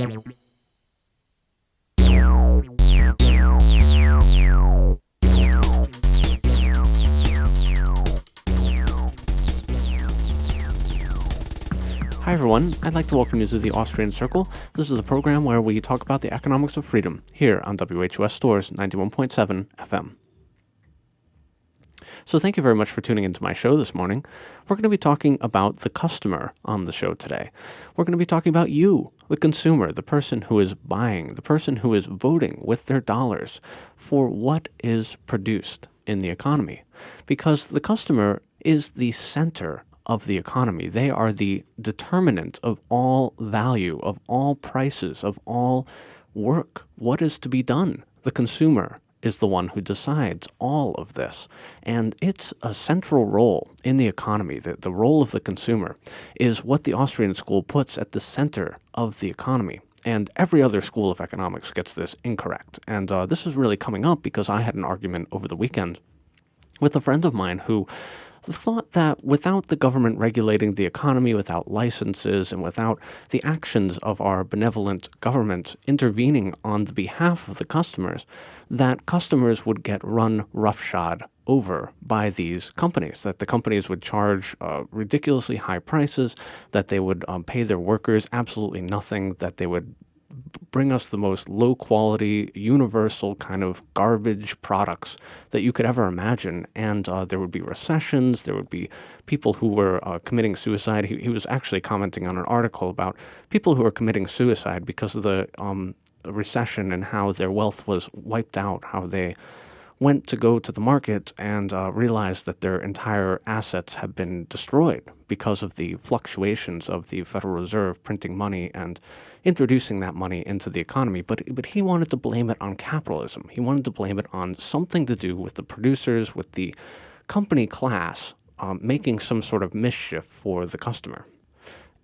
Hi everyone, I'd like to welcome you to the Austrian Circle. This is a program where we talk about the economics of freedom here on WHUS Stores 91.7 FM. So thank you very much for tuning into my show this morning. We're going to be talking about the customer on the show today. We're going to be talking about you, the consumer, the person who is buying, the person who is voting with their dollars for what is produced in the economy. Because the customer is the center of the economy. They are the determinant of all value, of all prices, of all work. What is to be done? The consumer is the one who decides all of this. And it's a central role in the economy. The role of the consumer is what the Austrian school puts at the center of the economy. And every other school of economics gets this incorrect. And this is really coming up because I had an argument over the weekend with a friend of mine who thought that without the government regulating the economy, without licenses, and without the actions of our benevolent government intervening on the behalf of the customers, that customers would get run roughshod over by these companies, that the companies would charge ridiculously high prices, that they would pay their workers absolutely nothing, that they would bring us the most low-quality, universal kind of garbage products that you could ever imagine. And there would be recessions. There would be people who were committing suicide. He was actually commenting on an article about people who are committing suicide because of the recession and how their wealth was wiped out, how they went to go to the market and realized that their entire assets had been destroyed because of the fluctuations of the Federal Reserve printing money and introducing that money into the economy. But he wanted to blame it on capitalism. He wanted to blame it on something to do with the producers, with the company class, making some sort of mischief for the customer.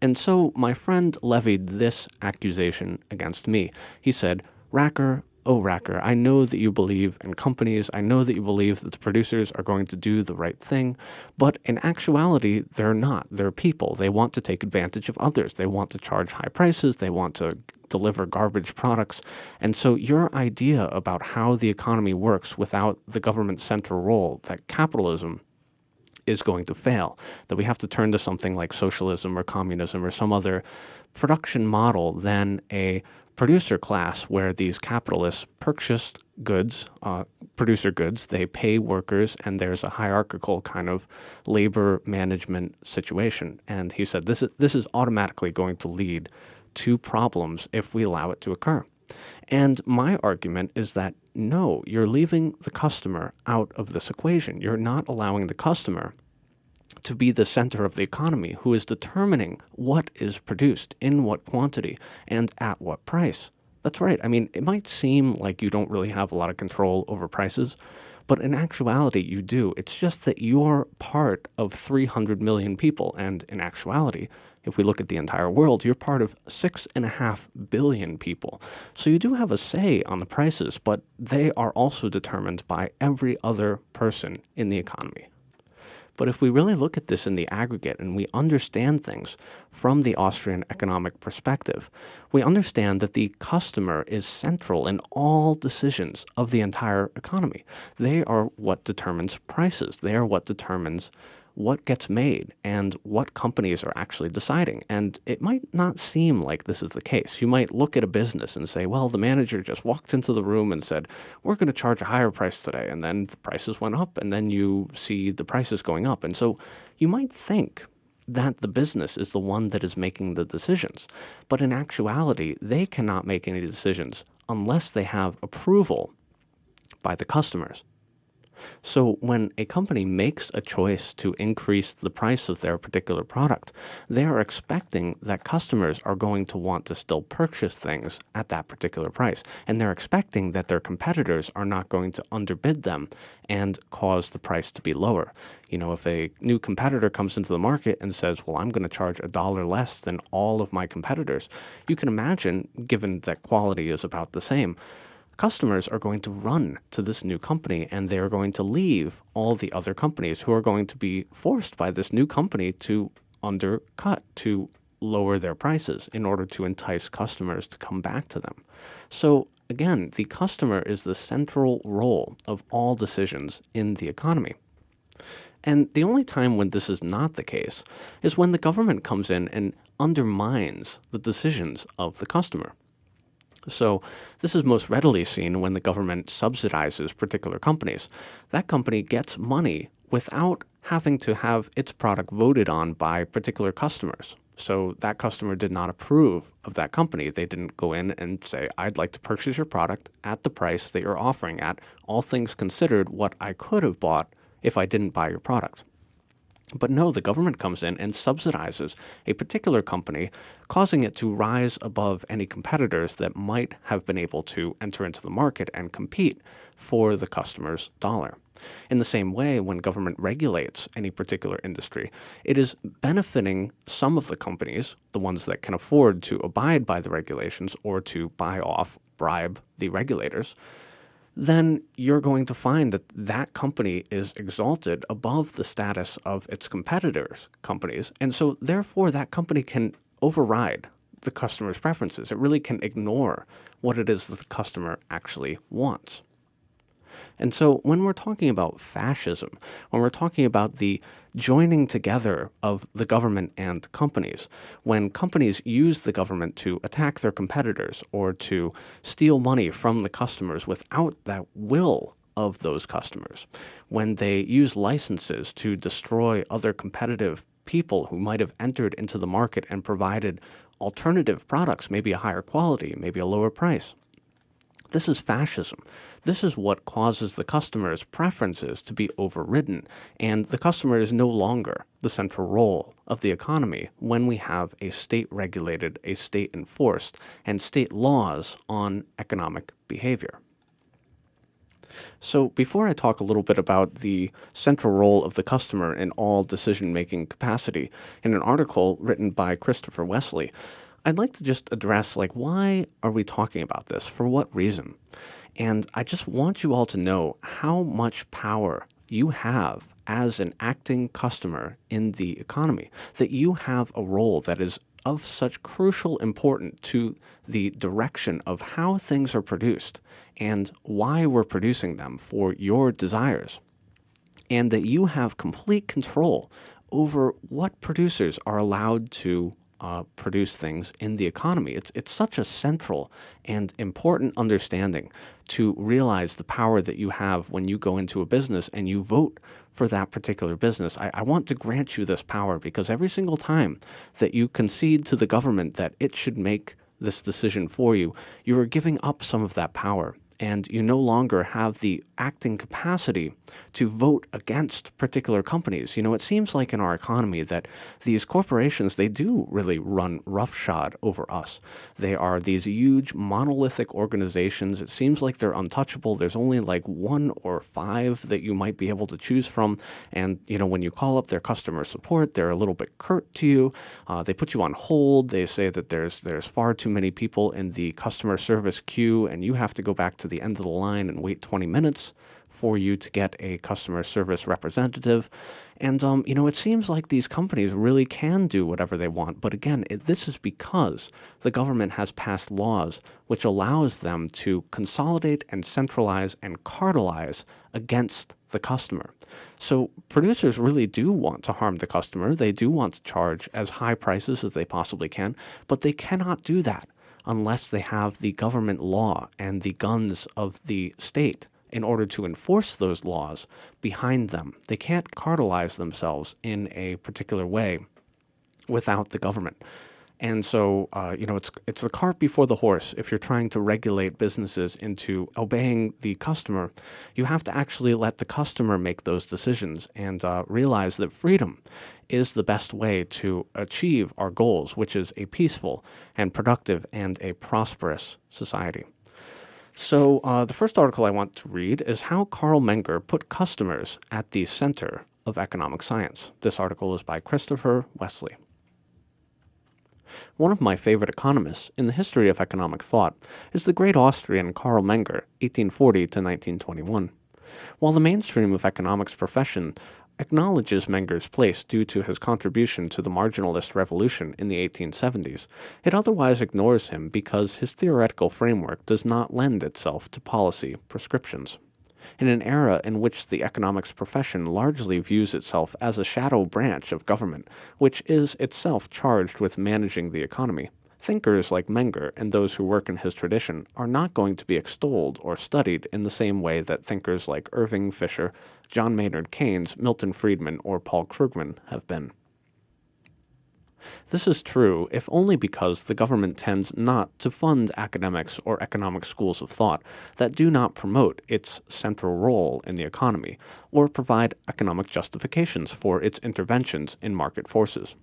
And so my friend levied this accusation against me. He said, "Racker, oh, Racker, I know that you believe in companies. I know that you believe that the producers are going to do the right thing. But in actuality, they're not. They're people. They want to take advantage of others. They want to charge high prices. They want to deliver garbage products. And so your idea about how the economy works without the government's central role, that capitalism is going to fail, that we have to turn to something like socialism or communism or some other production model than a producer class where these capitalists purchase goods, producer goods, they pay workers, and there's a hierarchical kind of labor management situation." And he said this is automatically going to lead to problems if we allow it to occur. And my argument is that no, you're leaving the customer out of this equation. You're not allowing the customer to be the center of the economy who is determining what is produced, in what quantity, and at what price. That's right. I mean, it might seem like you don't really have a lot of control over prices, but in actuality, you do. It's just that you're part of 300 million people, and in actuality, if we look at the entire world, you're part of 6.5 billion people. So you do have a say on the prices, but they are also determined by every other person in the economy. But if we really look at this in the aggregate and we understand things from the Austrian economic perspective, we understand that the customer is central in all decisions of the entire economy. They are what determines prices. They are what determines what gets made and what companies are actually deciding. And it might not seem like this is the case. You might look at a business and say, well, the manager just walked into the room and said, we're going to charge a higher price today. And then the prices went up, and then you see the prices going up. And so you might think that the business is the one that is making the decisions. But in actuality, they cannot make any decisions unless they have approval by the customers. So when a company makes a choice to increase the price of their particular product, they are expecting that customers are going to want to still purchase things at that particular price. And they're expecting that their competitors are not going to underbid them and cause the price to be lower. You know, if a new competitor comes into the market and says, well, I'm going to charge $1 less than all of my competitors, you can imagine, given that quality is about the same, customers are going to run to this new company, and they are going to leave all the other companies who are going to be forced by this new company to undercut, to lower their prices in order to entice customers to come back to them. So again, the customer is the central role of all decisions in the economy. And the only time when this is not the case is when the government comes in and undermines the decisions of the customer. So this is most readily seen when the government subsidizes particular companies. That company gets money without having to have its product voted on by particular customers. So that customer did not approve of that company. They didn't go in and say, I'd like to purchase your product at the price that you're offering at, all things considered, what I could have bought if I didn't buy your product. But no, the government comes in and subsidizes a particular company, causing it to rise above any competitors that might have been able to enter into the market and compete for the customer's dollar. In the same way, when government regulates any particular industry, it is benefiting some of the companies, the ones that can afford to abide by the regulations or to buy off, bribe the regulators, then you're going to find that that company is exalted above the status of its competitors' companies. And so therefore that company can override the customer's preferences. It really can ignore what it is that the customer actually wants. And so when we're talking about fascism, when we're talking about the joining together of the government and companies, when companies use the government to attack their competitors or to steal money from the customers without that will of those customers, when they use licenses to destroy other competitive people who might have entered into the market and provided alternative products, maybe a higher quality, maybe a lower price. This is fascism. This is what causes the customer's preferences to be overridden, and the customer is no longer the central role of the economy when we have a state-regulated, a state-enforced, and state laws on economic behavior. So before I talk a little bit about the central role of the customer in all decision-making capacity, in an article written by Christopher Wesley, I'd like to just address, why are we talking about this? For what reason? And I just want you all to know how much power you have as an acting customer in the economy, that you have a role that is of such crucial importance to the direction of how things are produced and why we're producing them for your desires, and that you have complete control over what producers are allowed to produce things in the economy. It's such a central and important understanding to realize the power that you have when you go into a business and you vote for that particular business. I want to grant you this power because every single time that you concede to the government that it should make this decision for you, you are giving up some of that power. And you no longer have the acting capacity to vote against particular companies. You know, it seems like in our economy that these corporations, they do really run roughshod over us. They are these huge monolithic organizations. It seems like they're untouchable. There's only like 1 or 5 that you might be able to choose from. And, when you call up their customer support, they're a little bit curt to you. They put you on hold. They say that there's far too many people in the customer service queue, and you have to go back to the end of the line and wait 20 minutes for you to get a customer service representative. And, it seems like these companies really can do whatever they want. But again, this is because the government has passed laws which allows them to consolidate and centralize and cartelize against the customer. So producers really do want to harm the customer. They do want to charge as high prices as they possibly can, but they cannot do that unless they have the government law and the guns of the state in order to enforce those laws behind them. They can't cartelize themselves in a particular way without the government. And so, it's the cart before the horse. If you're trying to regulate businesses into obeying the customer, you have to actually let the customer make those decisions and realize that freedom is the best way to achieve our goals, which is a peaceful and productive and a prosperous society. So the first article I want to read is how Carl Menger put customers at the center of economic science. This article is by Christopher Wesley. One of my favorite economists in the history of economic thought is the great Austrian Carl Menger, 1840 to 1921. While the mainstream of economics profession acknowledges Menger's place due to his contribution to the marginalist revolution in the 1870s, it otherwise ignores him because his theoretical framework does not lend itself to policy prescriptions. In an era in which the economics profession largely views itself as a shadow branch of government, which is itself charged with managing the economy, thinkers like Menger and those who work in his tradition are not going to be extolled or studied in the same way that thinkers like Irving Fisher, John Maynard Keynes, Milton Friedman, or Paul Krugman have been. This is true if only because the government tends not to fund academics or economic schools of thought that do not promote its central role in the economy or provide economic justifications for its interventions in market forces.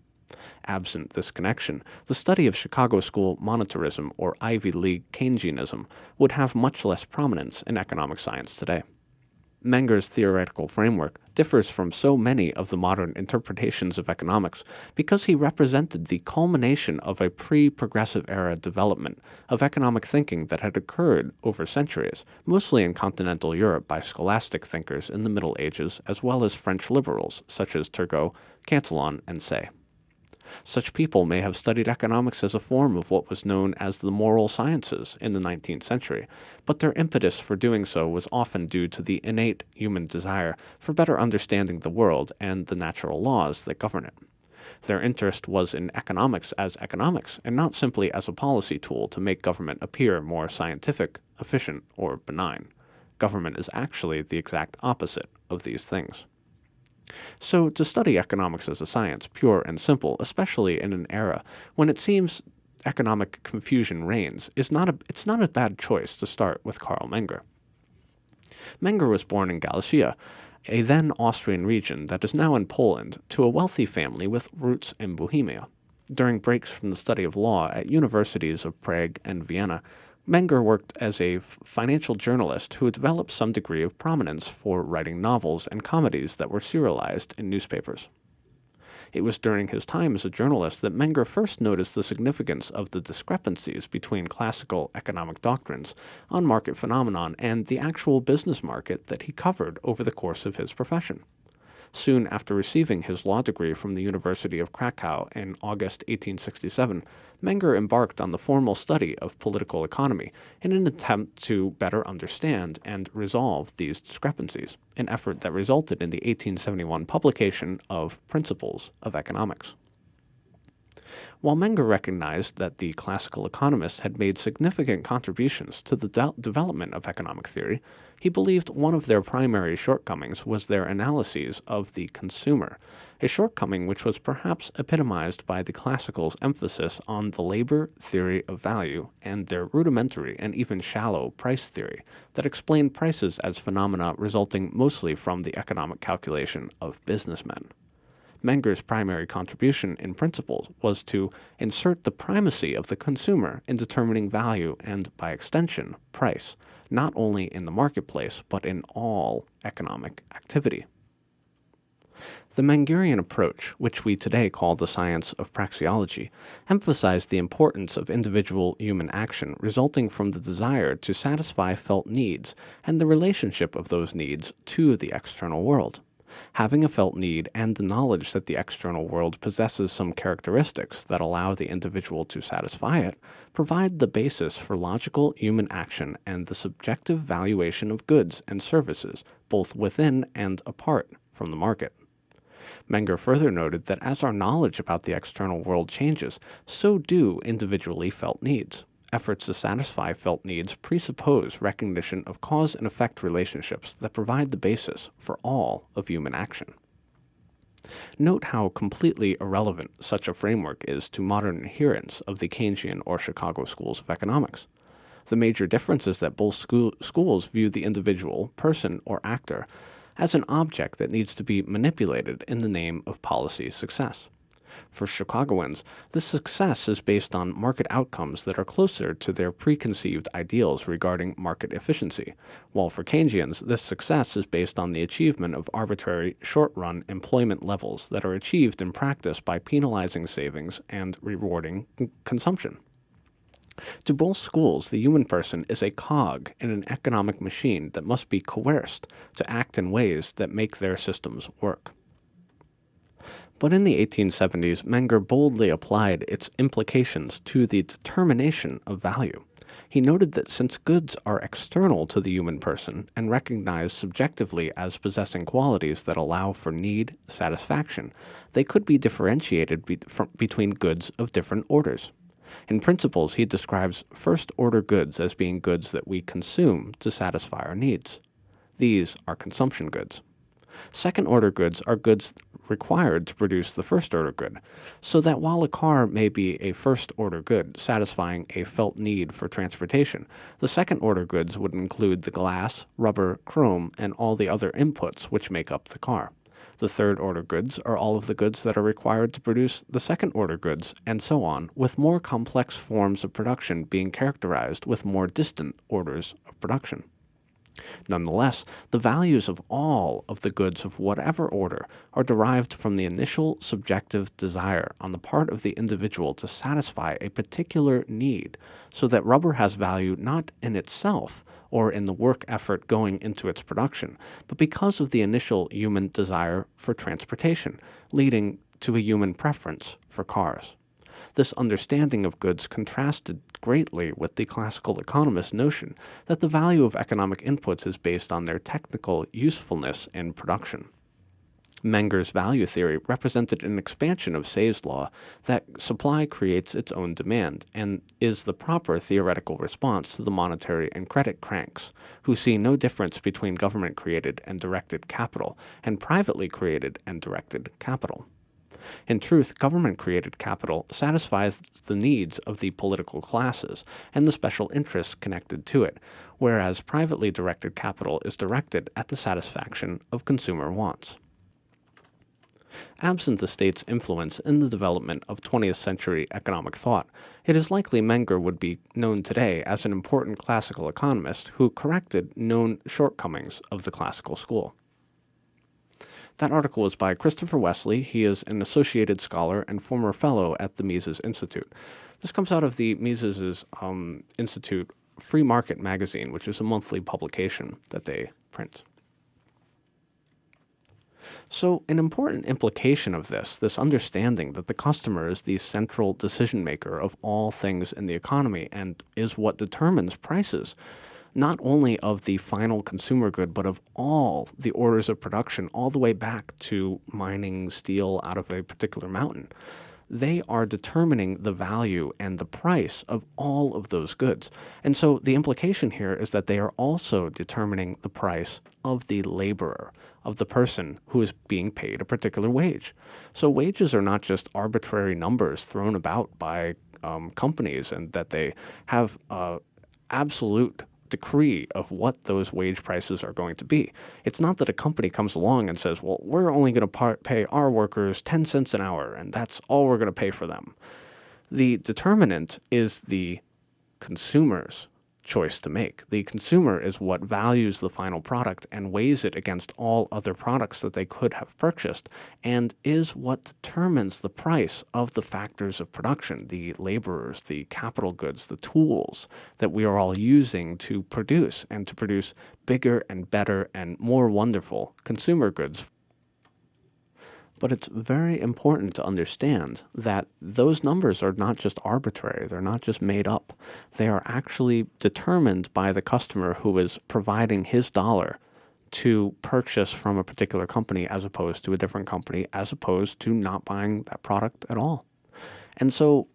Absent this connection, the study of Chicago school monetarism or Ivy League Keynesianism would have much less prominence in economic science today. Menger's theoretical framework differs from so many of the modern interpretations of economics because he represented the culmination of a pre-progressive era development of economic thinking that had occurred over centuries, mostly in continental Europe by scholastic thinkers in the Middle Ages as well as French liberals such as Turgot, Cantillon, and Say. Such people may have studied economics as a form of what was known as the moral sciences in the 19th century, but their impetus for doing so was often due to the innate human desire for better understanding the world and the natural laws that govern it. Their interest was in economics as economics, and not simply as a policy tool to make government appear more scientific, efficient, or benign. Government is actually the exact opposite of these things. So, to study economics as a science, pure and simple, especially in an era when it seems economic confusion reigns, it's not a bad choice to start with Karl Menger. Menger was born in Galicia, a then Austrian region that is now in Poland, to a wealthy family with roots in Bohemia. During breaks from the study of law at universities of Prague and Vienna, Menger worked as a financial journalist who developed some degree of prominence for writing novels and comedies that were serialized in newspapers. It was during his time as a journalist that Menger first noticed the significance of the discrepancies between classical economic doctrines on market phenomenon and the actual business market that he covered over the course of his profession. Soon after receiving his law degree from the University of Krakow in August 1867, Menger embarked on the formal study of political economy in an attempt to better understand and resolve these discrepancies, an effort that resulted in the 1871 publication of Principles of Economics. While Menger recognized that the classical economists had made significant contributions to the development of economic theory, he believed one of their primary shortcomings was their analyses of the consumer, a shortcoming which was perhaps epitomized by the classicals' emphasis on the labor theory of value and their rudimentary and even shallow price theory that explained prices as phenomena resulting mostly from the economic calculation of businessmen. Menger's primary contribution in Principles was to insert the primacy of the consumer in determining value and, by extension, price, not only in the marketplace but in all economic activity. The Mengerian approach, which we today call the science of praxeology, emphasized the importance of individual human action resulting from the desire to satisfy felt needs and the relationship of those needs to the external world. Having a felt need and the knowledge that the external world possesses some characteristics that allow the individual to satisfy it provide the basis for logical human action and the subjective valuation of goods and services, both within and apart from the market. Menger further noted that as our knowledge about the external world changes, so do individually felt needs. Efforts to satisfy felt needs presuppose recognition of cause and effect relationships that provide the basis for all of human action. Note how completely irrelevant such a framework is to modern adherents of the Keynesian or Chicago schools of economics. The major difference is that both schools view the individual, person, or actor as an object that needs to be manipulated in the name of policy success. For Chicagoans, this success is based on market outcomes that are closer to their preconceived ideals regarding market efficiency, while for Keynesians, this success is based on the achievement of arbitrary, short-run employment levels that are achieved in practice by penalizing savings and rewarding consumption. To both schools, the human person is a cog in an economic machine that must be coerced to act in ways that make their systems work. But in the 1870s, Menger boldly applied its implications to the determination of value. He noted that since goods are external to the human person and recognized subjectively as possessing qualities that allow for need satisfaction, they could be differentiated between goods of different orders. In principles, he describes first-order goods as being goods that we consume to satisfy our needs. These are consumption goods. Second-order goods are goods required to produce the first-order good, so that while a car may be a first-order good satisfying a felt need for transportation, the second-order goods would include the glass, rubber, chrome, and all the other inputs which make up the car. The third-order goods are all of the goods that are required to produce the second-order goods, and so on, with more complex forms of production being characterized with more distant orders of production. Nonetheless, the values of all of the goods of whatever order are derived from the initial subjective desire on the part of the individual to satisfy a particular need, so that rubber has value not in itself or in the work effort going into its production, but because of the initial human desire for transportation, leading to a human preference for cars. This understanding of goods contrasted greatly with the classical economist notion that the value of economic inputs is based on their technical usefulness in production. Menger's value theory represented an expansion of Say's law that supply creates its own demand and is the proper theoretical response to the monetary and credit cranks, who see no difference between government-created and directed capital and privately created and directed capital. In truth, government-created capital satisfies the needs of the political classes and the special interests connected to it, whereas privately directed capital is directed at the satisfaction of consumer wants. Absent the state's influence in the development of 20th century economic thought, it is likely Menger would be known today as an important classical economist who corrected known shortcomings of the classical school. That article was by Christopher Wesley. He is an associated scholar and former fellow at the Mises Institute. This comes out of the Mises Institute Free Market magazine, which is a monthly publication that they print. So an important implication of this understanding that the customer is the central decision maker of all things in the economy and is what determines prices, not only of the final consumer good, but of all the orders of production, all the way back to mining steel out of a particular mountain. They are determining the value and the price of all of those goods. And so the implication here is that they are also determining the price of the laborer, of the person who is being paid a particular wage. So wages are not just arbitrary numbers thrown about by companies and that they have absolute decree of what those wage prices are going to be. It's not that a company comes along and says, well, we're only going to pay our workers 10 cents an hour, and that's all we're going to pay for them. The determinant is the consumer's choice to make. The consumer is what values the final product and weighs it against all other products that they could have purchased, and is what determines the price of the factors of production, the laborers, the capital goods, the tools that we are all using to produce and to produce bigger and better and more wonderful consumer goods. But it's very important to understand that those numbers are not just arbitrary. They're not just made up. They are actually determined by the customer who is providing his dollar to purchase from a particular company as opposed to a different company, as opposed to not buying that product at all. And so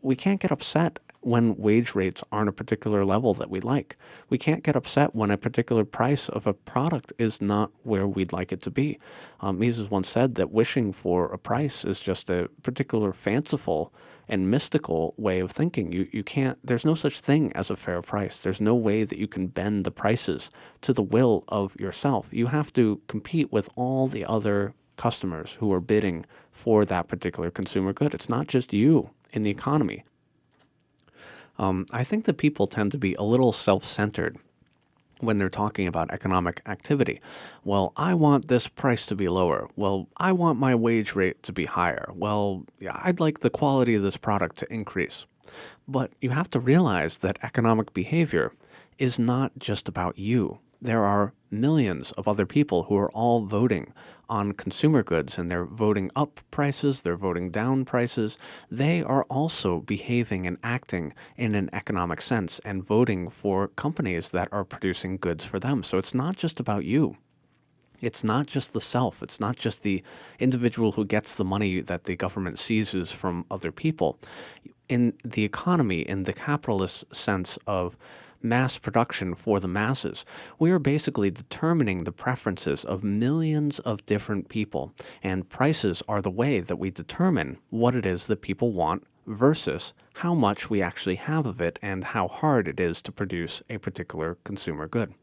we can't get upset when wage rates aren't a particular level that we like. We can't get upset when a particular price of a product is not where we'd like it to be. Mises once said that wishing for a price is just a particular fanciful and mystical way of thinking. You can't, there's no such thing as a fair price. There's no way that you can bend the prices to the will of yourself. You have to compete with all the other customers who are bidding for that particular consumer good. It's not just you in the economy. I think that people tend to be a little self-centered when they're talking about economic activity. Well, I want this price to be lower. Well, I want my wage rate to be higher. Well, yeah, I'd like the quality of this product to increase. But you have to realize that economic behavior is not just about you. there are millions of other people who are all voting on consumer goods, and they're voting up prices, they're voting down prices. They are also behaving and acting in an economic sense and voting for companies that are producing goods for them. So it's not just about you. It's not just the self. It's not just the individual who gets the money that the government seizes from other people. In the economy, in the capitalist sense of mass production for the masses, we are basically determining the preferences of millions of different people, and prices are the way that we determine what it is that people want versus how much we actually have of it and how hard it is to produce a particular consumer good.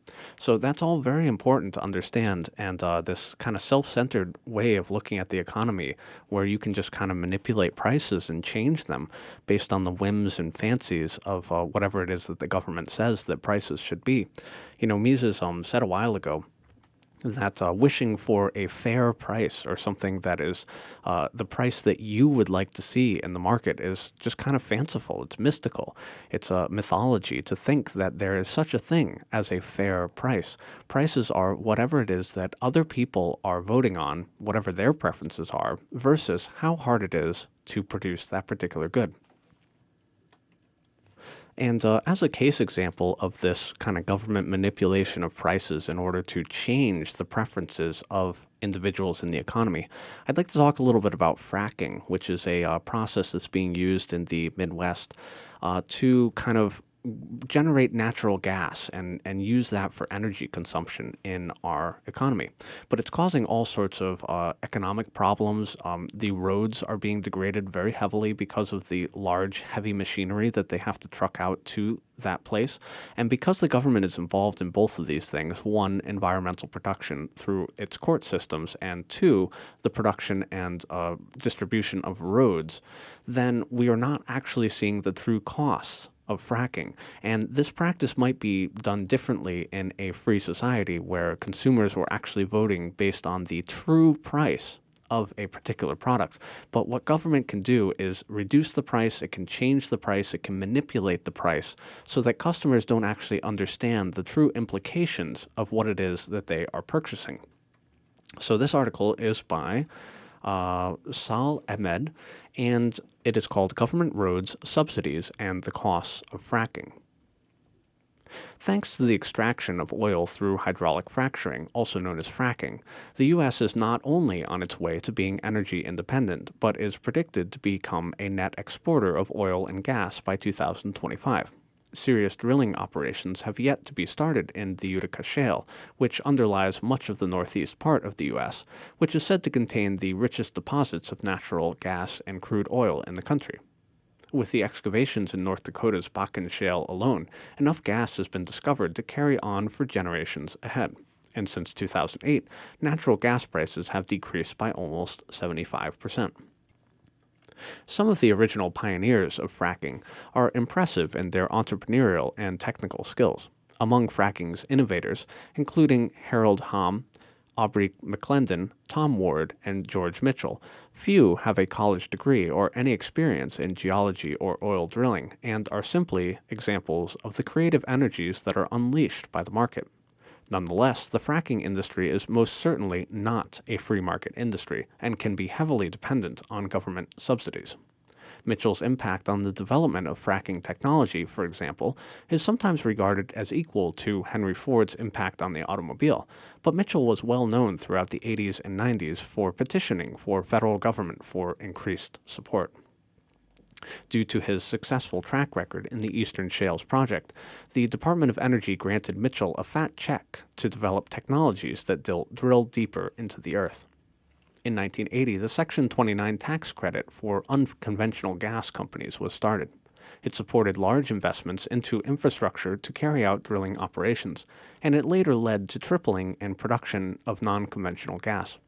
So that's all very important to understand, and this kind of self-centered way of looking at the economy, where you can just kind of manipulate prices and change them based on the whims and fancies of whatever it is that the government says that prices should be. Mises said a while ago that wishing for a fair price or something that is the price that you would like to see in the market is just kind of fanciful. It's mystical. It's a mythology to think that there is such a thing as a fair price. Prices are whatever it is that other people are voting on, whatever their preferences are, versus how hard it is to produce that particular good. And as a case example of this kind of government manipulation of prices in order to change the preferences of individuals in the economy, I'd like to talk a little bit about fracking, which is a process that's being used in the Midwest to kind of generate natural gas and use that for energy consumption in our economy. But it's causing all sorts of economic problems. The roads are being degraded very heavily because of the large, heavy machinery that they have to truck out to that place. And because the government is involved in both of these things, one, environmental protection through its court systems, and two, the production and distribution of roads, then we are not actually seeing the true costs of fracking. And this practice might be done differently in a free society where consumers were actually voting based on the true price of a particular product. But what government can do is reduce the price, it can change the price, it can manipulate the price so that customers don't actually understand the true implications of what it is that they are purchasing. So this article is by Sal Ahmed, and it is called Government Roads, Subsidies, and the Costs of Fracking. Thanks to the extraction of oil through hydraulic fracturing, also known as fracking, the U.S. is not only on its way to being energy independent, but is predicted to become a net exporter of oil and gas by 2025. Serious drilling operations have yet to be started in the Utica Shale, which underlies much of the northeast part of the U.S., which is said to contain the richest deposits of natural gas and crude oil in the country. With the excavations in North Dakota's Bakken Shale alone, enough gas has been discovered to carry on for generations ahead. And since 2008, natural gas prices have decreased by almost 75%. Some of the original pioneers of fracking are impressive in their entrepreneurial and technical skills. Among fracking's innovators, including Harold Hamm, Aubrey McClendon, Tom Ward, and George Mitchell, few have a college degree or any experience in geology or oil drilling, and are simply examples of the creative energies that are unleashed by the market. Nonetheless, the fracking industry is most certainly not a free market industry and can be heavily dependent on government subsidies. Mitchell's impact on the development of fracking technology, for example, is sometimes regarded as equal to Henry Ford's impact on the automobile, but Mitchell was well known throughout the 80s and 90s for petitioning for federal government for increased support. Due to his successful track record in the Eastern Shales project, the Department of Energy granted Mitchell a fat check to develop technologies that drill deeper into the earth. In 1980, the Section 29 tax credit for unconventional gas companies was started. It supported large investments into infrastructure to carry out drilling operations, and it later led to tripling in production of non-conventional gas.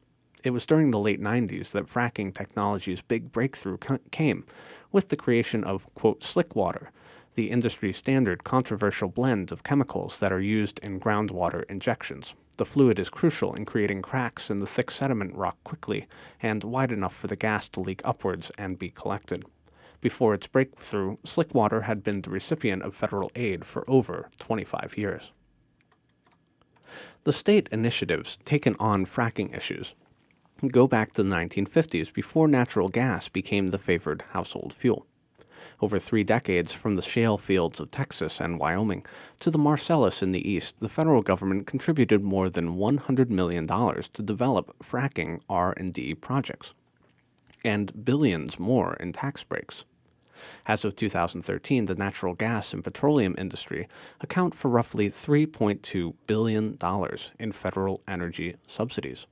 It was during the late 90s that fracking technology's big breakthrough came, with the creation of, quote, slick water, the industry standard controversial blend of chemicals that are used in groundwater injections. The fluid is crucial in creating cracks in the thick sediment rock quickly and wide enough for the gas to leak upwards and be collected. Before its breakthrough, slick water had been the recipient of federal aid for over 25 years. The state initiatives taken on fracking issues go back to the 1950s before natural gas became the favored household fuel. Over 3 decades, from the shale fields of Texas and Wyoming to the Marcellus in the east, the federal government contributed more than $100 million to develop fracking R&D projects, and billions more in tax breaks. As of 2013, the natural gas and petroleum industry account for roughly $3.2 billion in federal energy subsidies.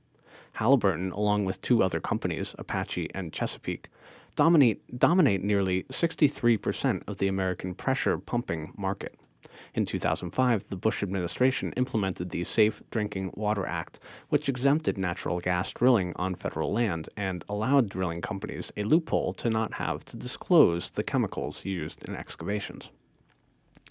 Halliburton, along with two other companies, Apache and Chesapeake, dominate nearly 63% of the American pressure pumping market. In 2005, the Bush administration implemented the Safe Drinking Water Act, which exempted natural gas drilling on federal land and allowed drilling companies a loophole to not have to disclose the chemicals used in excavations.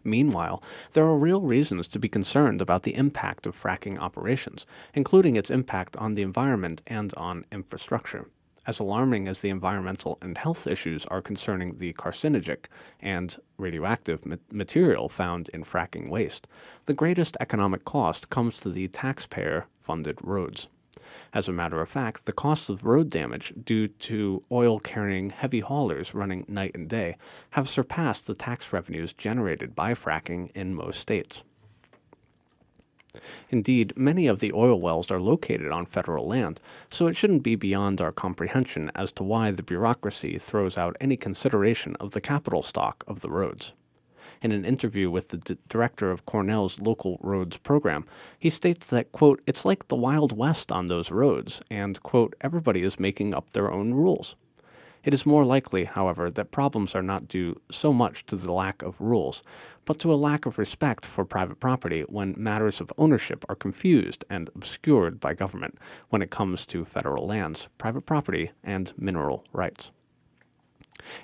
Meanwhile, there are real reasons to be concerned about the impact of fracking operations, including its impact on the environment and on infrastructure. As alarming as the environmental and health issues are concerning the carcinogenic and radioactive material found in fracking waste, the greatest economic cost comes to the taxpayer-funded roads. As a matter of fact, the costs of road damage due to oil-carrying heavy haulers running night and day have surpassed the tax revenues generated by fracking in most states. Indeed, many of the oil wells are located on federal land, so it shouldn't be beyond our comprehension as to why the bureaucracy throws out any consideration of the capital stock of the roads. In an interview with the director of Cornell's local roads program, he states that, quote, "It's like the Wild West on those roads, and, quote, everybody is making up their own rules." It is more likely, however, that problems are not due so much to the lack of rules, but to a lack of respect for private property when matters of ownership are confused and obscured by government when it comes to federal lands, private property, and mineral rights.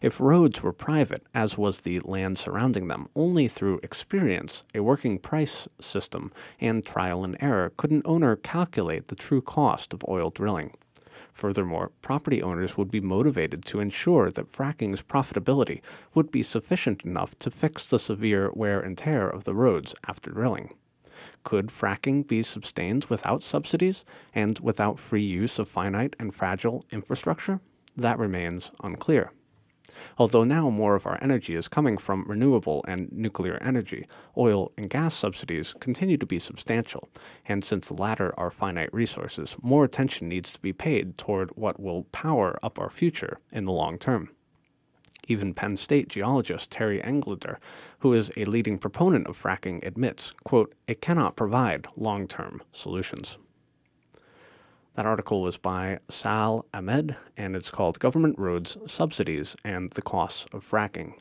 If roads were private, as was the land surrounding them, only through experience, a working price system, and trial and error could an owner calculate the true cost of oil drilling. Furthermore, property owners would be motivated to ensure that fracking's profitability would be sufficient enough to fix the severe wear and tear of the roads after drilling. Could fracking be sustained without subsidies and without free use of finite and fragile infrastructure? That remains unclear. Although now more of our energy is coming from renewable and nuclear energy, oil and gas subsidies continue to be substantial, and since the latter are finite resources, more attention needs to be paid toward what will power up our future in the long term. Even Penn State geologist Terry Englander, who is a leading proponent of fracking, admits, quote, "It cannot provide long-term solutions." That article was by Sal Ahmed, and it's called Government Roads, Subsidies, and the Costs of Fracking.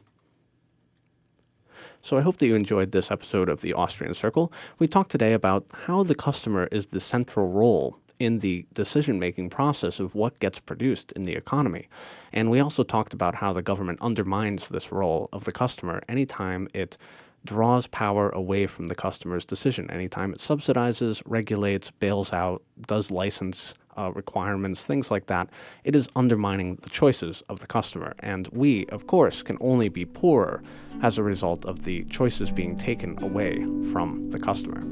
So I hope that you enjoyed this episode of the Austrian Circle. We talked today about how the customer is the central role in the decision-making process of what gets produced in the economy. And we also talked about how the government undermines this role of the customer anytime it draws power away from the customer's decision. Anytime it subsidizes, regulates, bails out, does license requirements, things like that, it is undermining the choices of the customer. And we, of course, can only be poorer as a result of the choices being taken away from the customer.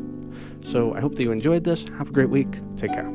So I hope that you enjoyed this. Have a great week. Take care.